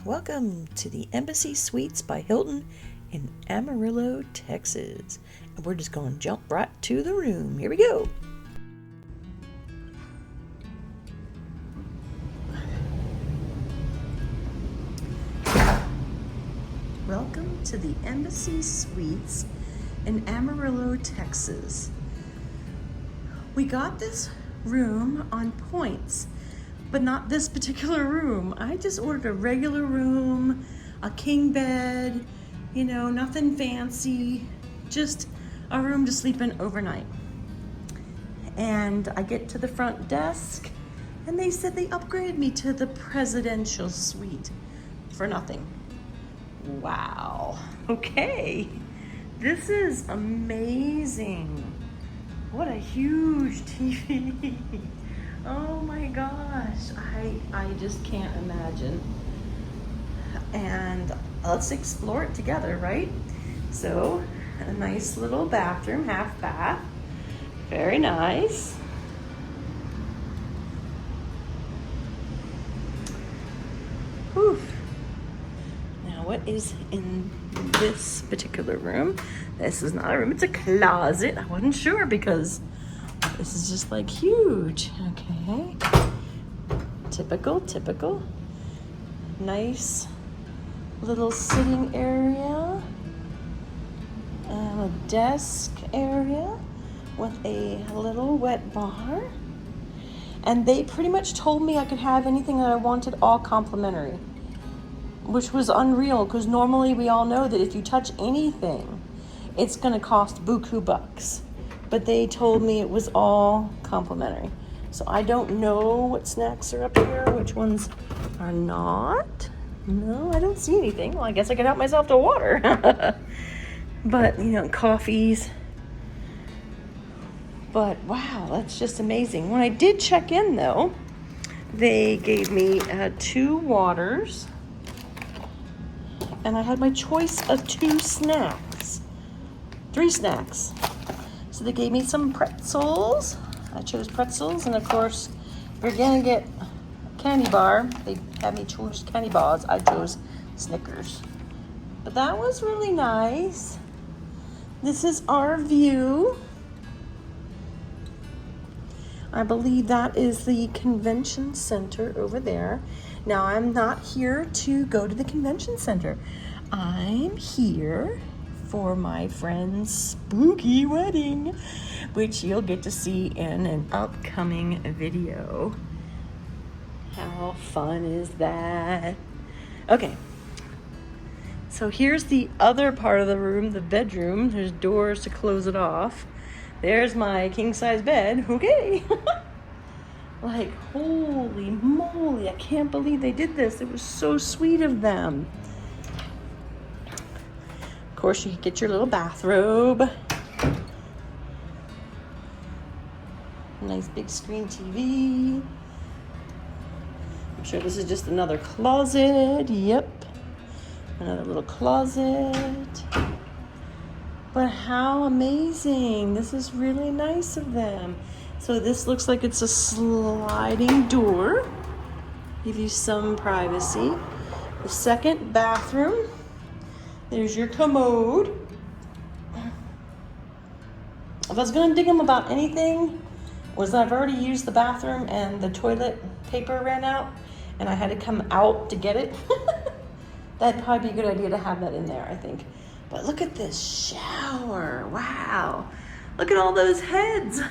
Welcome to the Embassy Suites by Hilton in Amarillo, Texas. And we're just going to jump right to the room. Here we go. Welcome to the Embassy Suites in Amarillo, Texas. We got this room on points, but not this particular room. I just ordered a regular room, a king bed, nothing fancy, just a room to sleep in overnight. And I get to the front desk and they said they upgraded me to the presidential suite for nothing. Wow, okay. This is amazing. What a huge TV. Oh my gosh, I just can't imagine. And let's explore it together, right? So, a nice little bathroom, half bath. Very nice. Whew. Now, what is in this particular room? This is not a room, it's a closet. I wasn't sure because this is just like huge. Okay. Typical. Nice little sitting area. And a desk area with a little wet bar. And they pretty much told me I could have anything that I wanted, all complimentary. Which was unreal, because normally we all know that if you touch anything, it's gonna cost buku bucks. But they told me it was all complimentary. So I don't know what snacks are up here, which ones are not. No, I don't see anything. Well, I guess I could help myself to water. But, coffees. But wow, that's just amazing. When I did check in though, they gave me 2 waters. And I had my choice of 3 snacks. So they gave me some pretzels. I chose pretzels, and of course, if you're gonna get a candy bar, they had me choose candy bars. I chose Snickers. But that was really nice. This is our view. I believe that is the convention center over there. Now, I'm not here to go to the convention center. I'm here for my friend's spooky wedding, which you'll get to see in an upcoming video. How fun is that? Okay, so here's the other part of the room, the bedroom. There's doors to close it off. There's my king-size bed. Okay. Like, holy moly, I can't believe they did this. It was so sweet of them. Of course, you can get your little bathrobe. Nice big screen TV. I'm sure this is just another closet. Yep. Another little closet. But how amazing. This is really nice of them. So this looks like it's a sliding door. Give you some privacy. The second bathroom. There's your commode. If I was gonna dig them about anything, was I've already used the bathroom and the toilet paper ran out and I had to come out to get it. That'd probably be a good idea to have that in there, I think. But look at this shower, wow. Look at all those heads.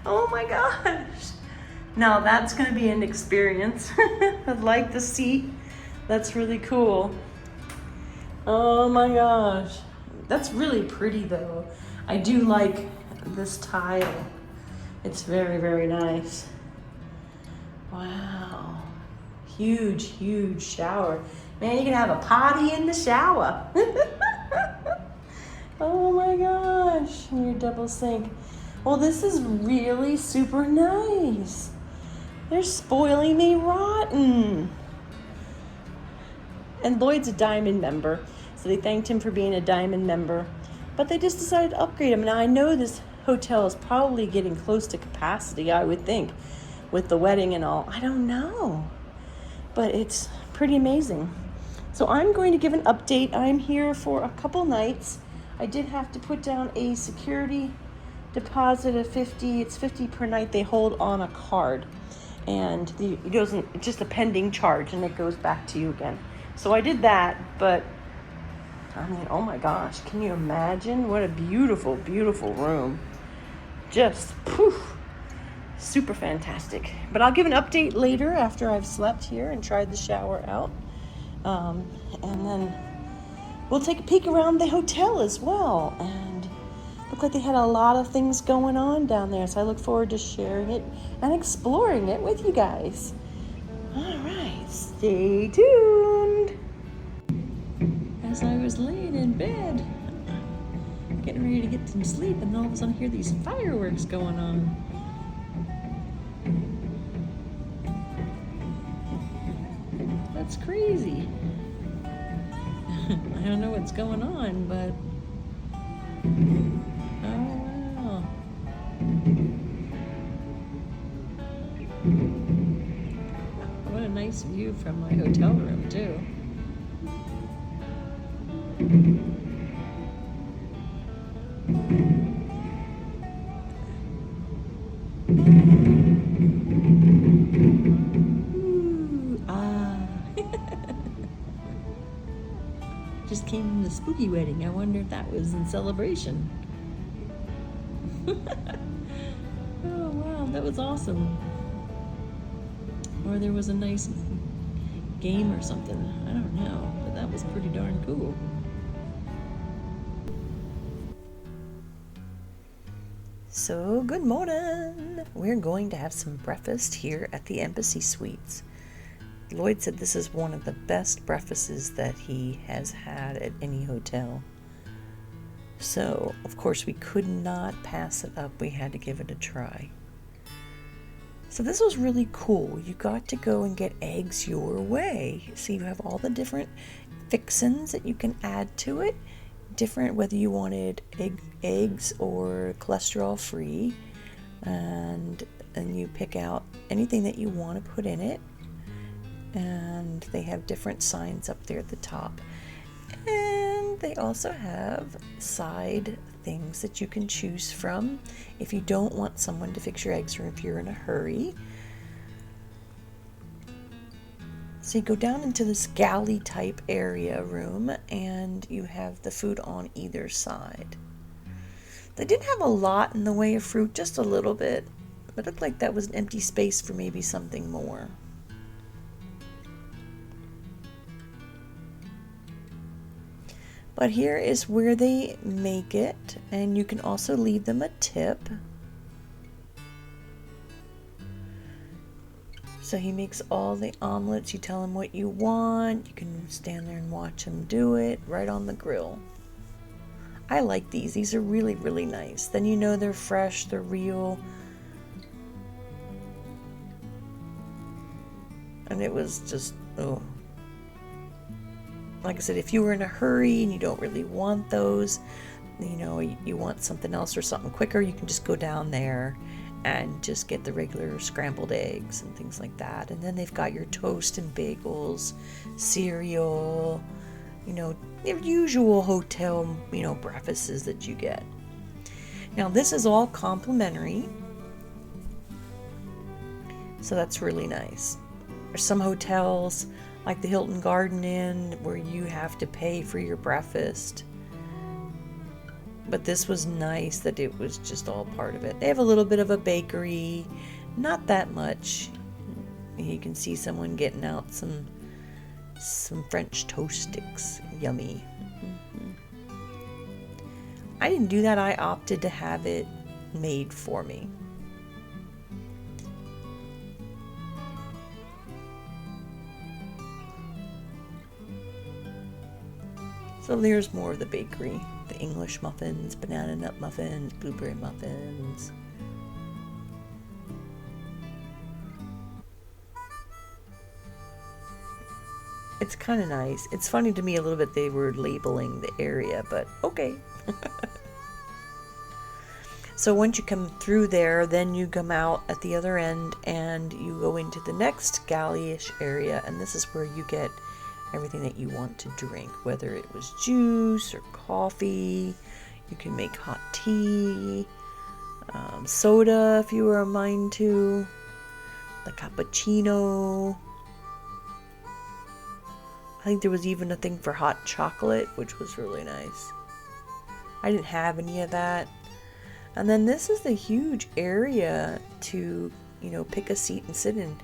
Oh my gosh. Now that's gonna be an experience. I like the seat. That's really cool. Oh my gosh. That's really pretty though. I do like this tile. It's very, very nice. Wow. Huge shower. Man, you can have a potty in the shower. Oh my gosh. And your double sink. Well, this is really super nice. They're spoiling me rotten. And Lloyd's a diamond member, so they thanked him for being a diamond member. But they just decided to upgrade him. Now, I know this hotel is probably getting close to capacity, I would think, with the wedding and all. I don't know. But it's pretty amazing. So I'm going to give an update. I'm here for a couple nights. I did have to put down a security deposit of 50. It's 50 per night they hold on a card. And it doesn't, it's just a pending charge and it goes back to you again. So I did that, but I mean, oh my gosh, can you imagine? What a beautiful, beautiful room. Just, poof, super fantastic. But I'll give an update later after I've slept here and tried the shower out. And then we'll take a peek around the hotel as well. And looked like they had a lot of things going on down there. So I look forward to sharing it and exploring it with you guys. All right, stay tuned. As I was laying in bed, getting ready to get some sleep, and all of a sudden I hear these fireworks going on. That's crazy. I don't know what's going on, but oh wow. What a nice view from my hotel room too. Ooh, just came from the spooky wedding. I wonder if that was in celebration. Oh wow, that was awesome. Or there was a nice game or something. I don't know, but that was pretty darn cool. So, good morning. We're going to have some breakfast here at the Embassy Suites. Lloyd said this is one of the best breakfasts that he has had at any hotel. So, of course, we could not pass it up. We had to give it a try. So this was really cool. You got to go and get eggs your way. So you have all the different fixins that you can add to it. Different whether you wanted eggs or cholesterol free. And you pick out anything that you want to put in it. And they have different signs up there at the top. And they also have side things that you can choose from if you don't want someone to fix your eggs or if you're in a hurry. So you go down into this galley type area room and you have the food on either side. They didn't have a lot in the way of fruit, just a little bit. It looked like that was an empty space for maybe something more. But here is where they make it, and you can also leave them a tip. So he makes all the omelets. You tell him what you want. You can stand there and watch him do it right on the grill. I like these. These are really, really nice. Then you know they're fresh, they're real. And it was just, oh. Like I said, if you were in a hurry and you don't really want those, you know, you want something else or something quicker, you can just go down there and just get the regular scrambled eggs and things like that. And then they've got your toast and bagels, cereal, you know, your usual hotel, you know, breakfasts that you get. Now, this is all complimentary, so that's really nice. There's some hotels like the Hilton Garden Inn where you have to pay for your breakfast. But this was nice that it was just all part of it. They have a little bit of a bakery, not that much. You can see someone getting out some French toast sticks. Yummy. I didn't do that. I opted to have it made for me. So there's more of the bakery. The English muffins, banana nut muffins, blueberry muffins. It's kind of nice. It's funny to me a little bit they were labeling the area, but okay. So once you come through there, then you come out at the other end and you go into the next galley-ish area, and this is where you get everything that you want to drink, whether it was juice or coffee. You can make hot tea, soda if you were a mind to, the cappuccino. I think there was even a thing for hot chocolate, which was really nice. I didn't have any of that. And then this is the huge area to, pick a seat and sit in.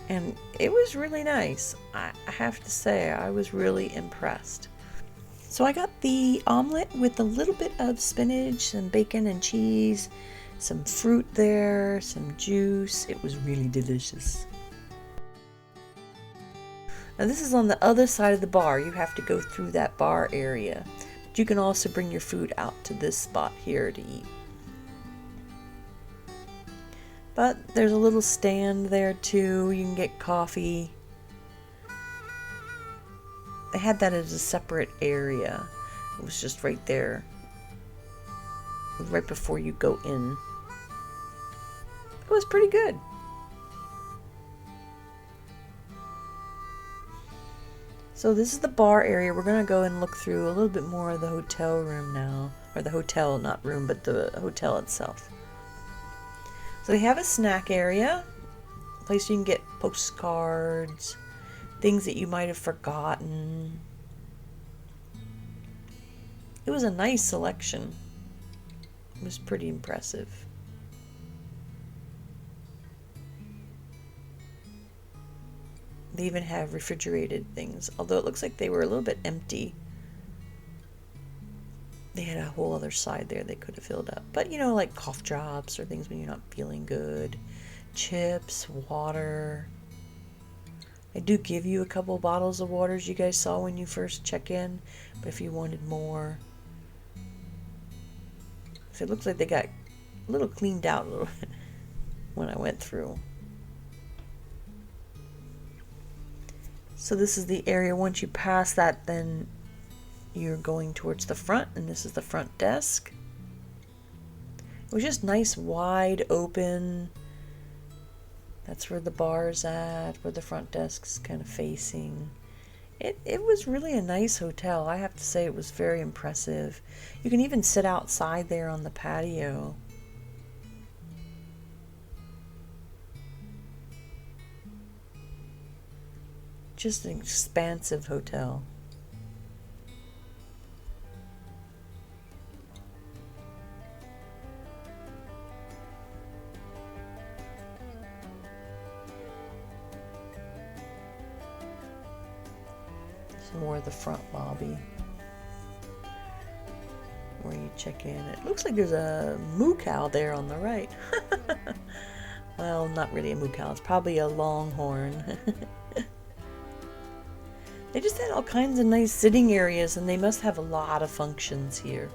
And it was really nice. I have to say, I was really impressed. So I got the omelet with a little bit of spinach, some bacon and cheese, some fruit there, some juice. It was really delicious. Now this is on the other side of the bar. You have to go through that bar area. But you can also bring your food out to this spot here to eat. But there's a little stand there too. You can get coffee. They had that as a separate area. It was just right there. Right before you go in. It was pretty good. So this is the bar area. We're going to go and look through a little bit more of the hotel room now. Or the hotel, not room, but the hotel itself. So they have a snack area, a place you can get postcards, things that you might have forgotten. It was a nice selection. It was pretty impressive. They even have refrigerated things, although it looks like they were a little bit empty. They had a whole other side there they could have filled up. But, like cough drops or things when you're not feeling good. Chips, water. They do give you a couple bottles of water, as you guys saw when you first check in. But if you wanted more. So it looks like they got a little cleaned out a little bit when I went through. So this is the area. Once you pass that, then you're going towards the front, and this is the front desk. It was just nice, wide open. That's where the bar's at, where the front desk's kind of facing. It was really a nice hotel. I have to say it was very impressive. You can even sit outside there on the patio. Just an expansive hotel. More of the front lobby where you check in. It looks like there's a moo cow there on the right. Well, not really a moo cow. It's probably a longhorn. They just had all kinds of nice sitting areas, and they must have a lot of functions here.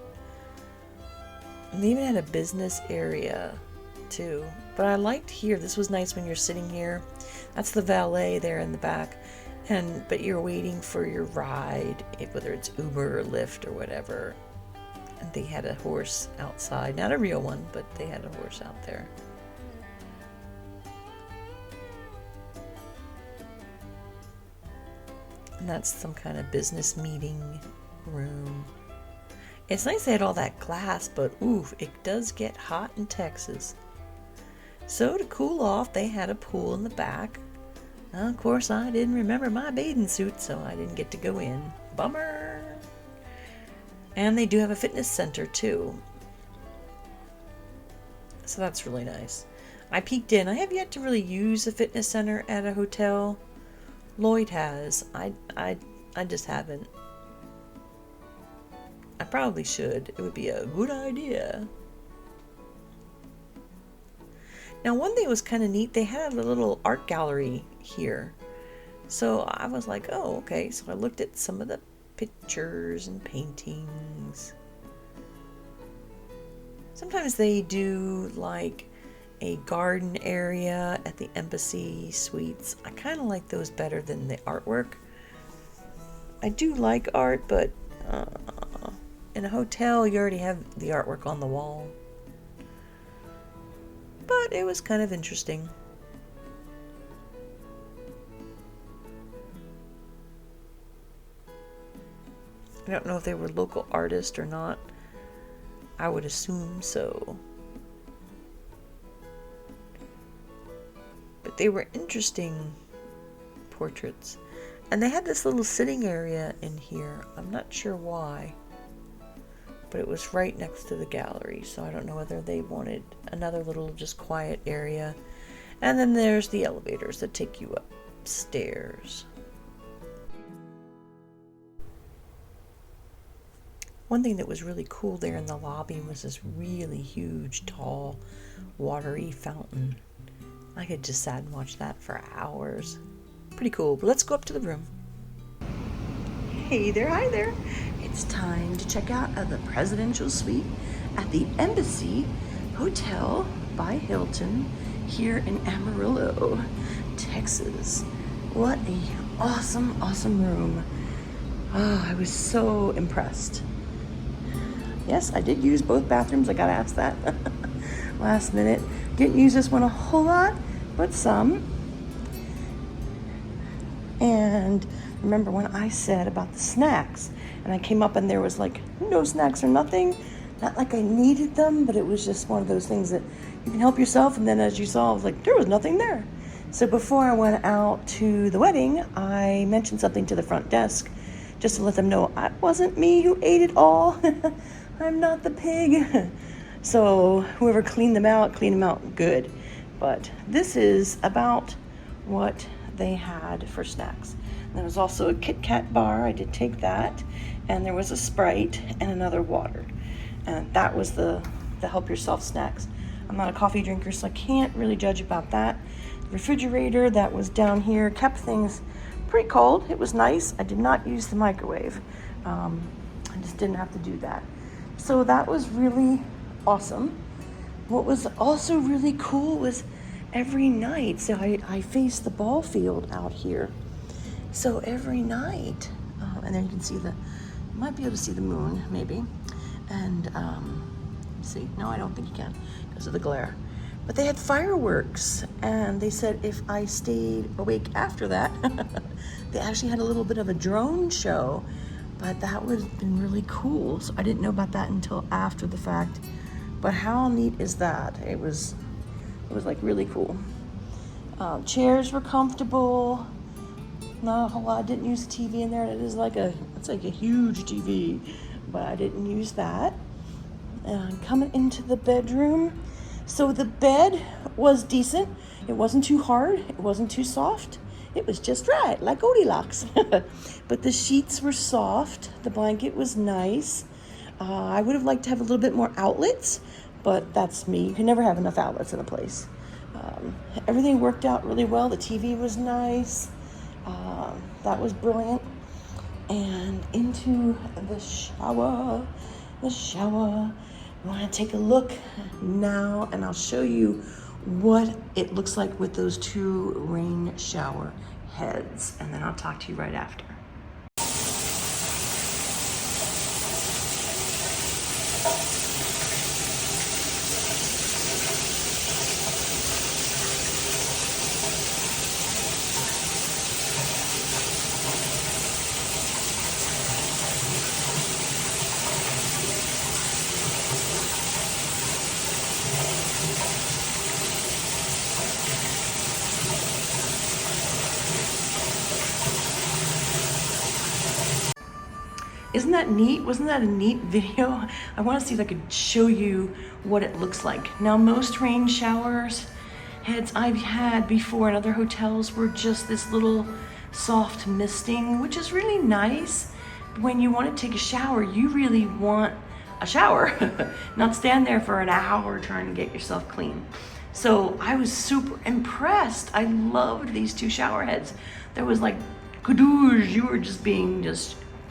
And they even had a business area too. But I liked here. This was nice when you're sitting here. That's the valet there in the back. But you're waiting for your ride, whether it's Uber or Lyft or whatever. And they had a horse outside. Not a real one, but they had a horse out there. And that's some kind of business meeting room. It's nice they had all that glass, but ooh, it does get hot in Texas. So to cool off, they had a pool in the back. Of course, I didn't remember my bathing suit, so I didn't get to go in. Bummer! And they do have a fitness center, too. So that's really nice. I peeked in. I have yet to really use a fitness center at a hotel. Lloyd has. I just haven't. I probably should. It would be a good idea. Now, one thing was kind of neat. They had a little art gallery here. So I was like, oh, okay. So I looked at some of the pictures and paintings. Sometimes they do like a garden area at the Embassy Suites. I kind of like those better than the artwork. I do like art, but in a hotel you already have the artwork on the wall. but it was kind of interesting. I don't know if they were local artists or not. I would assume so. But they were interesting portraits. And they had this little sitting area in here. I'm not sure why. But it was right next to the gallery. So I don't know whether they wanted another little just quiet area. And then there's the elevators that take you upstairs. One thing that was really cool there in the lobby was this really huge, tall, watery fountain. I could just sit and watch that for hours. Pretty cool, but let's go up to the room. Hey there, hi there. It's time to check out the presidential suite at the Embassy Hotel by Hilton here in Amarillo, Texas. What a awesome, awesome room. Oh, I was so impressed. Yes, I did use both bathrooms. I got asked that last minute. Didn't use this one a whole lot, but some. And remember when I said about the snacks, and I came up and there was like no snacks or nothing. Not like I needed them, but it was just one of those things that you can help yourself. And then as you saw, I was like, there was nothing there. So before I went out to the wedding, I mentioned something to the front desk just to let them know it wasn't me who ate it all. I'm not the pig. So whoever cleaned them out good. But this is about what they had for snacks. And there was also a Kit Kat bar. I did take that. And there was a Sprite and another water. And that was the help yourself snacks. I'm not a coffee drinker, so I can't really judge about that. The refrigerator that was down here kept things pretty cold. It was nice. I did not use the microwave. I just didn't have to do that. So that was really awesome. What was also really cool was every night, so I faced the ball field out here. So every night, and then you can see you might be able to see the moon, maybe. And see, no, I don't think you can because of the glare. But they had fireworks, and they said if I stayed awake after that, they actually had a little bit of a drone show, but that would have been really cool. So I didn't know about that until after the fact. But how neat is that? It was like really cool. Chairs were comfortable. Not a whole lot. I didn't use the TV in there. It's like a huge TV, but I didn't use that. And coming into the bedroom, so the bed was decent. It wasn't too hard. It wasn't too soft. It was just right, like Goldilocks. But the sheets were soft. The blanket was nice. I would have liked to have a little bit more outlets, but that's me. You can never have enough outlets in a place. Everything worked out really well. The TV was nice. That was brilliant. And into the shower. I want to take a look now, and I'll show you what it looks like with those two rain shower heads, and then I'll talk to you right after. Isn't that neat? Wasn't that a neat video? I want to see if I could show you what it looks like. Now, most rain showers heads I've had before in other hotels were just this little soft misting, which is really nice. When you want to take a shower, you really want a shower, not stand there for an hour trying to get yourself clean. So I was super impressed. I loved these two shower heads. There was like, kadoosh, you were just being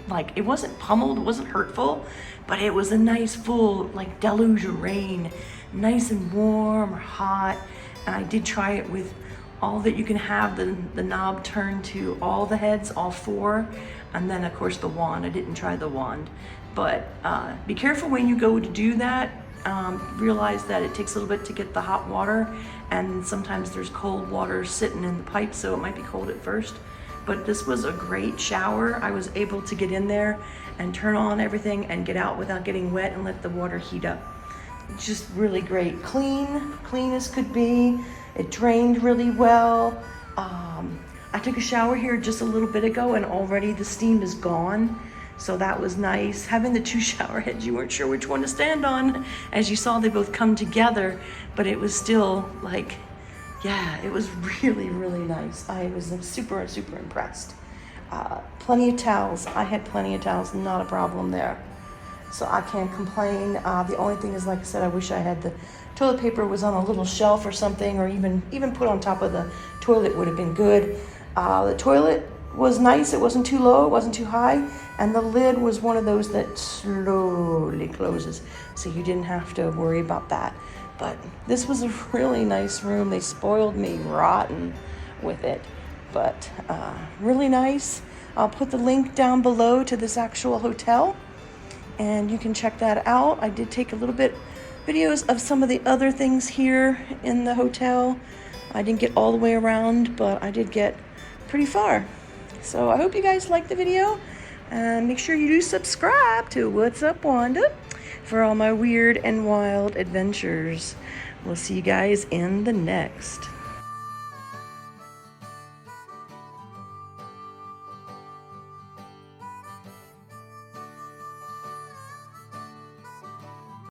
like, it wasn't pummeled, it wasn't hurtful, but it was a nice full like deluge of rain, nice and warm or hot. And I did try it with all that you can have the knob turned to all the heads, all four, and then of course the wand. I didn't try the wand, but be careful when you go to do that. realized that it takes a little bit to get the hot water, and sometimes there's cold water sitting in the pipe, so it might be cold at first. But this was a great shower. I was able to get in there and turn on everything and get out without getting wet and let the water heat up. Just really great. Clean as could be. It drained really well. I took a shower here just a little bit ago and already the steam is gone. So that was nice. Having the 2 shower heads, you weren't sure which one to stand on. As you saw, they both come together, but it was still like, yeah, it was really, really nice. I was super impressed. Plenty of towels. I had plenty of towels, not a problem there. So I can't complain. The only thing is, like I said, I wish I had the toilet paper was on a little shelf or something, or even put on top of the toilet would have been good. The toilet was nice. It wasn't too low, it wasn't too high, and the lid was one of those that slowly closes, so you didn't have to worry about that. But this was a really nice room. They spoiled me rotten with it, but really nice. I'll put the link down below to this actual hotel, and you can check that out. I did take a little bit videos of some of the other things here in the hotel. I didn't get all the way around, but I did get pretty far. So I hope you guys liked the video, and make sure you do subscribe to What's Up Wanda for all my weird and wild adventures. We'll see you guys in the next.